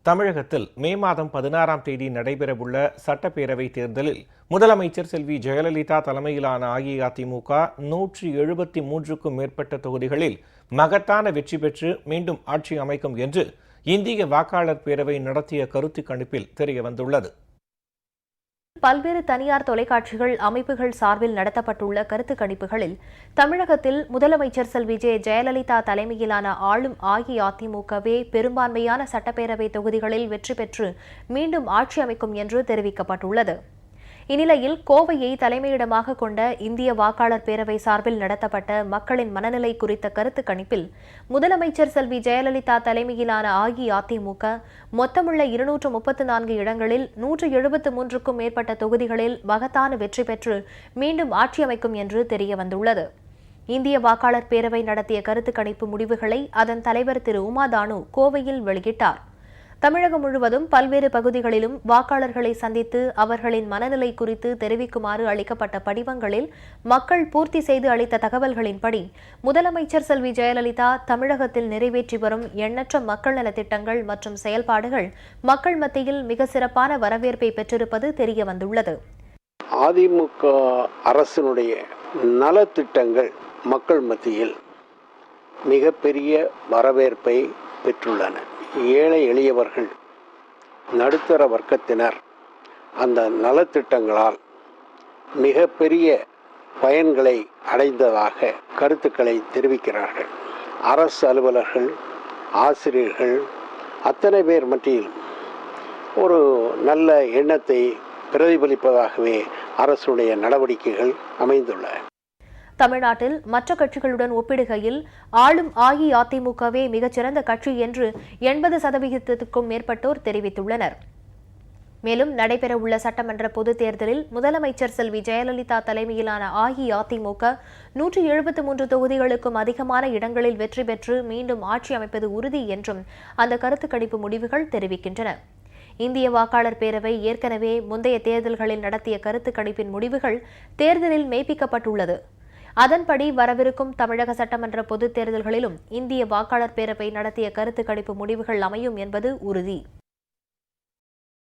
தமிழகத்தில் மே மாதம் 16ஆம் தேதி நடைபெறவுள்ள சட்டப்பேரவை தேர்தலில் முதலமைச்சர் செல்வி ஜெயலலிதா தலைமையிலான அஇஅதிமுக 173க்கும் மேற்பட்ட தொகுதிகளில் மகத்தான வெற்றி பெற்று மீண்டும் ஆட்சி அமைக்கும் என்று இந்திய வாக்காளர் பேரவை நடத்திய கருத்து கணிப்பில் தெரியவந்துள்ளது. பல்வேறு தனியார் தொலைக்காட்சிகள் அமைப்புகள் சார்பில் நடத்தப்பட்டுள்ள கருத்து கணிப்புகளில் தமிழகத்தில் முதலமைச்சர் செல்வி ஜெயலலிதா தலைமையிலான ஆளும் அஇஅதிமுகவே பெரும்பான்மையான சட்டப்பேரவை தொகுதிகளில் வெற்றி பெற்று மீண்டும் ஆட்சி அமைக்கும் என்று தெரிவிக்கப்பட்டுள்ளது. இந்நிலையில் கோவையை தலைமையிடமாக கொண்ட இந்திய வாக்காளர் பேரவை சார்பில் நடத்தப்பட்ட மக்களின் மனநிலை குறித்த கருத்து கணிப்பில் முதலமைச்சர் செல்வி ஜெயலலிதா தலைமையிலான அஇஅதிமுக மொத்தமுள்ள 234 இடங்களில் 173க்கும் மேற்பட்ட தொகுதிகளில் மகத்தான வெற்றி பெற்று மீண்டும் ஆட்சி அமைக்கும் என்று தெரியவந்துள்ளது. இந்திய வாக்காளர் பேரவை நடத்திய கருத்து கணிப்பு முடிவுகளை அதன் தலைவர் திரு உமாதானு கோவையில் வெளியிட்டார். தமிழகம் முழுவதும் பல்வேறு பகுதிகளிலும் வாக்காளர்களை சந்தித்து அவர்களின் மனநிலை குறித்து தெரிவிக்குமாறு அளிக்கப்பட்ட படிவங்களில் மக்கள் பூர்த்தி செய்து அளித்த தகவல்களின்படி முதலமைச்சர் செல்வி ஜெயலலிதா தமிழகத்தில் நிறைவேற்றி வரும் எண்ணற்ற மக்கள் நலத்திட்டங்கள் மற்றும் செயல்பாடுகள் மக்கள் மத்தியில் மிக சிறப்பான வரவேற்பை பெற்றிருப்பது தெரியவந்துள்ளது. அதிமுக அரசினுடைய நலத்திட்டங்கள் மக்கள் மத்தியில் மிகப்பெரிய வரவேற்பை பெற்றுள்ளன. ஏழை எளியவர்கள், நடுத்தர வர்க்கத்தினர் அந்த நலத்திட்டங்களால் மிகப்பெரிய பயன்களை அடைந்ததாக கருத்துக்களை தெரிவிக்கிறார்கள். அரசு அலுவலர்கள், ஆசிரியர்கள் அத்தனை பேர் மத்தியில் ஒரு நல்ல எண்ணத்தை பிரதிபலிப்பதாகவே அரசுடைய நடவடிக்கைகள் அமைந்துள்ளன. தமிழ்நாட்டில் மற்ற கட்சிகளுடன் ஒப்பிடுகையில் ஆளும் அஇஅதிமுகவே மிகச்சிறந்த கட்சி என்று 80%க்கும் மேற்பட்டோர் தெரிவித்துள்ளனர். மேலும் நடைபெறவுள்ள சட்டமன்ற பொதுத் தேர்தலில் முதலமைச்சர் செல்வி ஜெயலலிதா தலைமையிலான அஇஅதிமுக 173 தொகுதிகளுக்கும் அதிகமான இடங்களில் வெற்றி பெற்று மீண்டும் ஆட்சி அமைப்பது உறுதி என்றும் அந்த கருத்து கணிப்பு முடிவுகள் தெரிவிக்கின்றன. இந்திய வாக்காளர் பேரவை ஏற்கனவே முந்தைய தேர்தல்களில் நடத்திய கருத்து கணிப்பின் முடிவுகள் தேர்தலில் மெய்ப்பிக்கப்பட்டுள்ளது. அதன்படி வரவிருக்கும் தமிழக சட்டமன்ற பொதுத் தேர்தல்களிலும் இந்திய வாக்காளர் பேரவை நடத்திய கருத்து கணிப்பு முடிவுகள் அமையும் என்பது உறுதி.